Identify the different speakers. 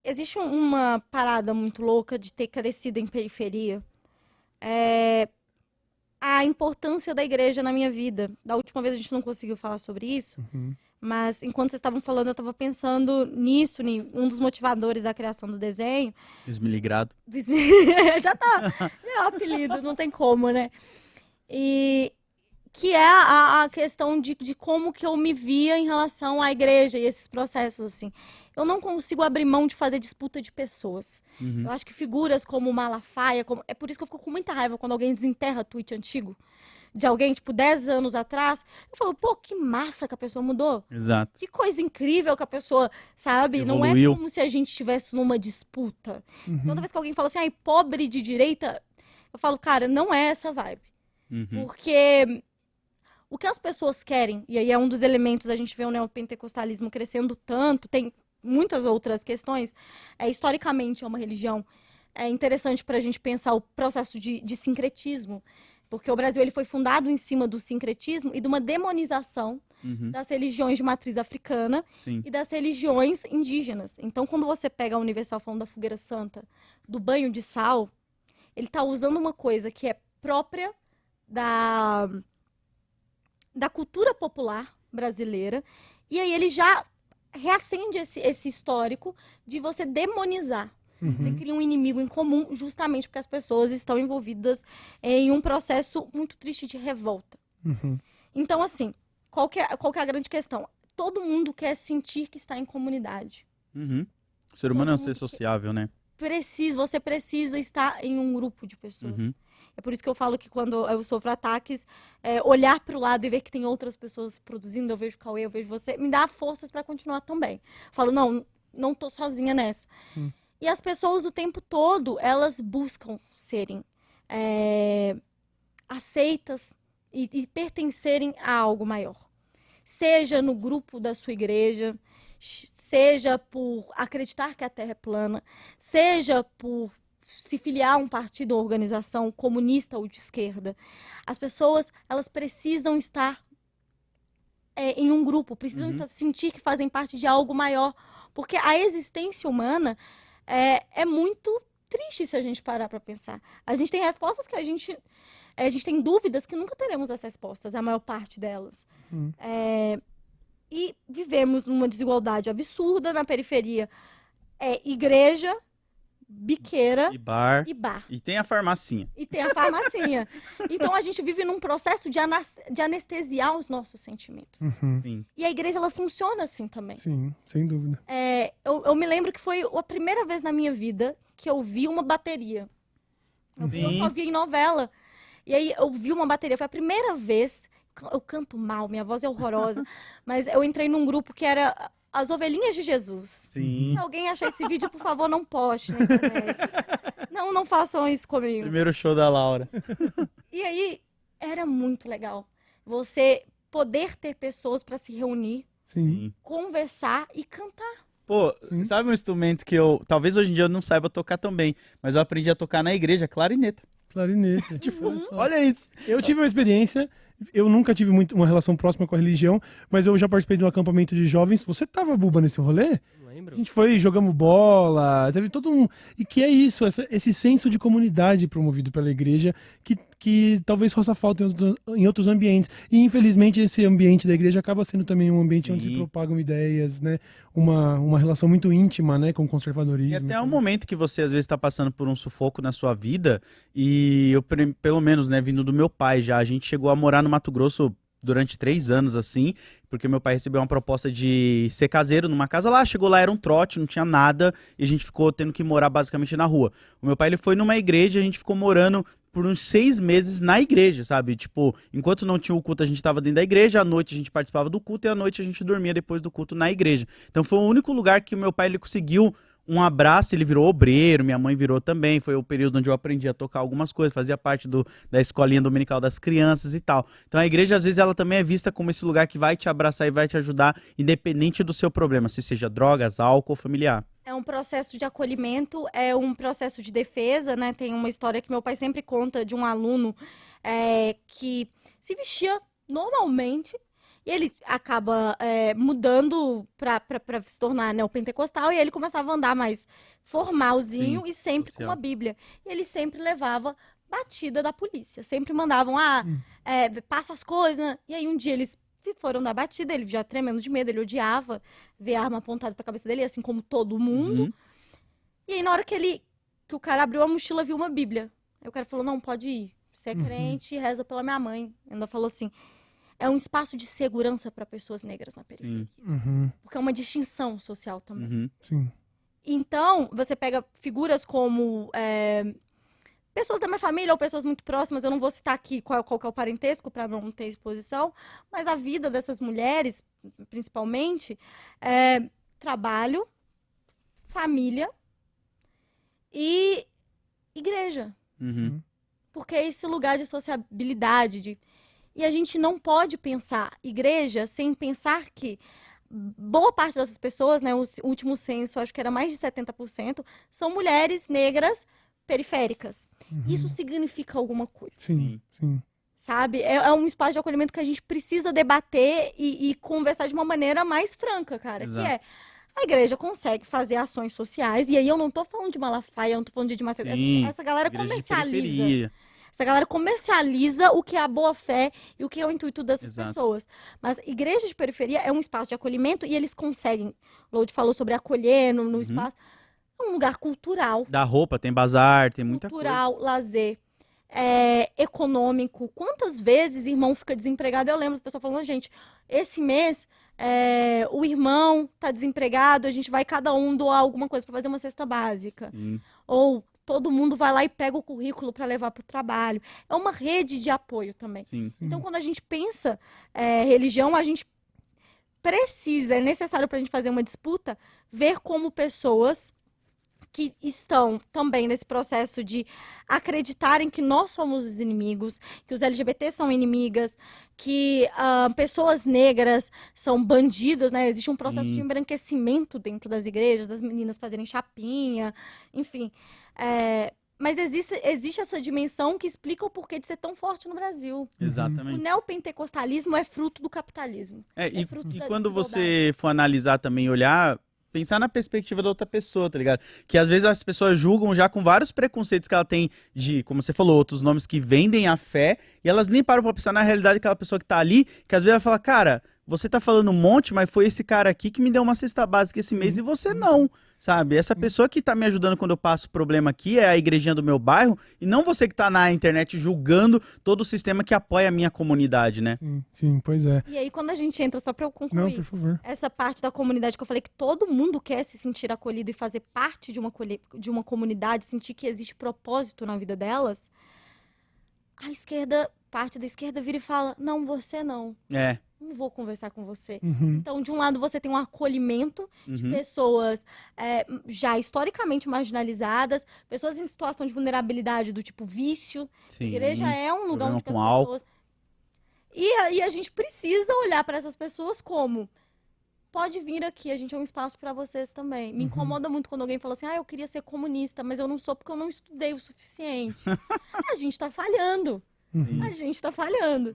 Speaker 1: existe uma parada muito louca de ter crescido em periferia. A importância da igreja na minha vida. Da última vez a gente não conseguiu falar sobre isso, mas enquanto vocês estavam falando, eu estava pensando nisso, um dos motivadores da criação do desenho.
Speaker 2: Esmiligrado.
Speaker 1: Já tá, é o apelido, não tem como, né? E que é a questão de como que eu me via em relação à igreja e esses processos, assim. Eu não consigo abrir mão de fazer disputa de pessoas. Eu acho que figuras como Malafaia, é por isso que eu fico com muita raiva quando alguém desenterra tweet antigo de alguém, tipo, 10 anos atrás. Eu falo, pô, que massa que a pessoa mudou.
Speaker 2: Exato.
Speaker 1: Que coisa incrível que a pessoa, sabe?
Speaker 2: Evoluiu.
Speaker 1: Não é como se a gente estivesse numa disputa. Toda vez que alguém fala assim, ai, pobre de direita, eu falo, cara, não é essa vibe. Porque o que as pessoas querem, e aí é um dos elementos, a gente vê o neopentecostalismo crescendo tanto, tem muitas outras questões, historicamente é uma religião. É interessante para a gente pensar o processo de sincretismo, porque o Brasil ele foi fundado em cima do sincretismo e de uma demonização das religiões de matriz africana e das religiões indígenas. Então, quando você pega a Universal falando da fogueira santa, do banho de sal, ele está usando uma coisa que é própria da cultura popular brasileira, e aí ele já reacende esse histórico de você demonizar. Você cria um inimigo em comum justamente porque as pessoas estão envolvidas em um processo muito triste de revolta. Então, assim, qual que é a grande questão? Todo mundo quer sentir que está em comunidade.
Speaker 2: O ser humano é um ser sociável, né?
Speaker 1: Você precisa estar em um grupo de pessoas. É por isso que eu falo que quando eu sofro ataques, olhar para o lado e ver que tem outras pessoas produzindo, eu vejo o Cauê, eu vejo você, me dá forças para continuar também. Falo, não tô sozinha nessa. E as pessoas o tempo todo, elas buscam serem aceitas e pertencerem a algo maior. Seja no grupo da sua igreja, seja por acreditar que a Terra é plana, seja por se filiar a um partido ou organização comunista ou de esquerda. As pessoas, elas precisam estar em um grupo, precisam sentir que fazem parte de algo maior, porque a existência humana é muito triste se a gente parar para pensar. A gente tem respostas que a gente tem dúvidas que nunca teremos as respostas, a maior parte delas. E vivemos numa desigualdade absurda na periferia. Igreja, biqueira
Speaker 2: e bar.
Speaker 1: E
Speaker 2: tem a farmacinha.
Speaker 1: Então a gente vive num processo de anestesiar os nossos sentimentos. E a igreja, ela funciona assim também.
Speaker 3: Sim, sem dúvida.
Speaker 1: Eu me lembro que foi a primeira vez na minha vida que eu vi uma bateria. Eu só via em novela. E aí eu vi uma bateria. Foi a primeira vez. Eu canto mal, minha voz é horrorosa. Mas eu entrei num grupo que era As Ovelhinhas de Jesus.
Speaker 2: Sim.
Speaker 1: Se alguém achar esse vídeo, por favor, não poste na internet. Não façam isso comigo.
Speaker 2: Primeiro show da Laura.
Speaker 1: E aí, era muito legal. Você poder ter pessoas para se reunir, conversar e cantar.
Speaker 2: Pô, sabe um instrumento que talvez hoje em dia eu não saiba tocar tão bem, mas eu aprendi a tocar na igreja, clarineta.
Speaker 3: Clarineta.
Speaker 2: Olha isso.
Speaker 3: Eu tive uma experiência, eu nunca tive uma relação próxima com a religião, mas eu já participei de um acampamento de jovens. Você tava, Buba, nesse rolê?
Speaker 4: Não lembro.
Speaker 3: A gente foi, jogamos bola, teve todo um... E que é isso, esse senso de comunidade promovido pela igreja, que talvez faça falta em outros ambientes. E, infelizmente, esse ambiente da igreja acaba sendo também um ambiente onde se propagam ideias, né? Uma relação muito íntima, né? Com o conservadorismo.
Speaker 2: E até um momento que você, às vezes, está passando por um sufoco na sua vida, e eu, pelo menos, né, vindo do meu pai já, a gente chegou a morar no Mato Grosso durante 3 anos, assim, porque meu pai recebeu uma proposta de ser caseiro numa casa lá, chegou lá, era um trote, não tinha nada, e a gente ficou tendo que morar basicamente na rua. O meu pai, ele foi numa igreja, a gente ficou morando por uns 6 meses na igreja, sabe? Tipo, enquanto não tinha o culto, a gente tava dentro da igreja, à noite a gente participava do culto, e à noite a gente dormia depois do culto na igreja. Então foi o único lugar que o meu pai, ele conseguiu um abraço, ele virou obreiro, minha mãe virou também, foi o período onde eu aprendi a tocar algumas coisas, fazia parte da escolinha dominical das crianças e tal. Então a igreja, às vezes, ela também é vista como esse lugar que vai te abraçar e vai te ajudar, independente do seu problema, se seja drogas, álcool ou familiar.
Speaker 1: É um processo de acolhimento, é um processo de defesa, né? Tem uma história que meu pai sempre conta de um aluno que se vestia normalmente E ele acaba mudando pra se tornar neopentecostal, e ele começava a andar mais formalzinho e sempre com uma Bíblia. E ele sempre levava batida da polícia. Sempre mandavam, passa as coisas, né? E aí um dia eles foram dar batida, ele já tremendo de medo, ele odiava ver a arma apontada pra cabeça dele, assim como todo mundo. E aí na hora que o cara abriu a mochila, viu uma Bíblia. Aí o cara falou, não, pode ir. Você é crente, reza pela minha mãe. Ainda falou assim, é um espaço de segurança para pessoas negras na periferia. Porque é uma distinção social também.
Speaker 3: Sim.
Speaker 1: Então, você pega figuras como pessoas da minha família ou pessoas muito próximas, eu não vou citar aqui qual que é o parentesco para não ter exposição, mas a vida dessas mulheres, principalmente, trabalho, família e igreja. Porque é esse lugar de sociabilidade. E a gente não pode pensar igreja sem pensar que boa parte dessas pessoas, né, o último censo, acho que era mais de 70%, são mulheres negras periféricas. Isso significa alguma coisa.
Speaker 3: Sim.
Speaker 1: Sabe? É um espaço de acolhimento que a gente precisa debater e conversar de uma maneira mais franca, cara.
Speaker 2: Exato.
Speaker 1: Que é, a igreja consegue fazer ações sociais, e aí eu não tô falando de Malafaia, eu não tô falando de Macedo. Essa galera comercializa. Essa galera comercializa o que é a boa-fé e o que é o intuito dessas pessoas. Mas igreja de periferia é um espaço de acolhimento e eles conseguem. O Lodi falou sobre acolher no espaço. É um lugar cultural.
Speaker 2: Da roupa, tem bazar, tem muita coisa.
Speaker 1: Cultural, lazer, econômico. Quantas vezes irmão fica desempregado? Eu lembro do pessoal falando, gente, esse mês o irmão tá desempregado, a gente vai cada um doar alguma coisa para fazer uma cesta básica. Ou todo mundo vai lá e pega o currículo para levar para o trabalho. É uma rede de apoio também. Então, quando a gente pensa religião, a gente precisa, é necessário para a gente fazer uma disputa, ver como pessoas que estão também nesse processo de acreditarem que nós somos os inimigos, que os LGBT são inimigas, que pessoas negras são bandidas, né? Existe um processo de embranquecimento dentro das igrejas, das meninas fazerem chapinha, enfim. Mas existe essa dimensão que explica o porquê de ser tão forte no Brasil.
Speaker 2: Exatamente.
Speaker 1: O neopentecostalismo é fruto do capitalismo.
Speaker 2: E quando você for analisar também, olhar, pensar na perspectiva da outra pessoa, tá ligado? Que às vezes as pessoas julgam já com vários preconceitos que ela tem de, como você falou, outros nomes que vendem a fé, e elas nem param pra pensar na realidade daquela pessoa que tá ali, que às vezes ela fala, cara, você tá falando um monte, mas foi esse cara aqui que me deu uma cesta básica esse mês e você não, sabe? Essa pessoa que tá me ajudando quando eu passo problema aqui é a igrejinha do meu bairro, e não você que tá na internet julgando todo o sistema que apoia a minha comunidade, né?
Speaker 3: Sim, pois é.
Speaker 1: E aí, quando a gente entra, só pra eu concluir,
Speaker 3: Não, por favor.
Speaker 1: essa parte da comunidade que eu falei que todo mundo quer se sentir acolhido e fazer parte de uma comunidade, sentir que existe propósito na vida delas, a esquerda, parte da esquerda vira e fala, não, você não. Não vou conversar com você. Então, de um lado, você tem um acolhimento de pessoas já historicamente marginalizadas, pessoas em situação de vulnerabilidade do tipo vício. A igreja é um lugar onde as pessoas... E aí a gente precisa olhar para essas pessoas como... Pode vir aqui, a gente é um espaço para vocês também. Me incomoda muito quando alguém fala assim, eu queria ser comunista, mas eu não sou porque eu não estudei o suficiente. A gente tá falhando. A gente tá falhando.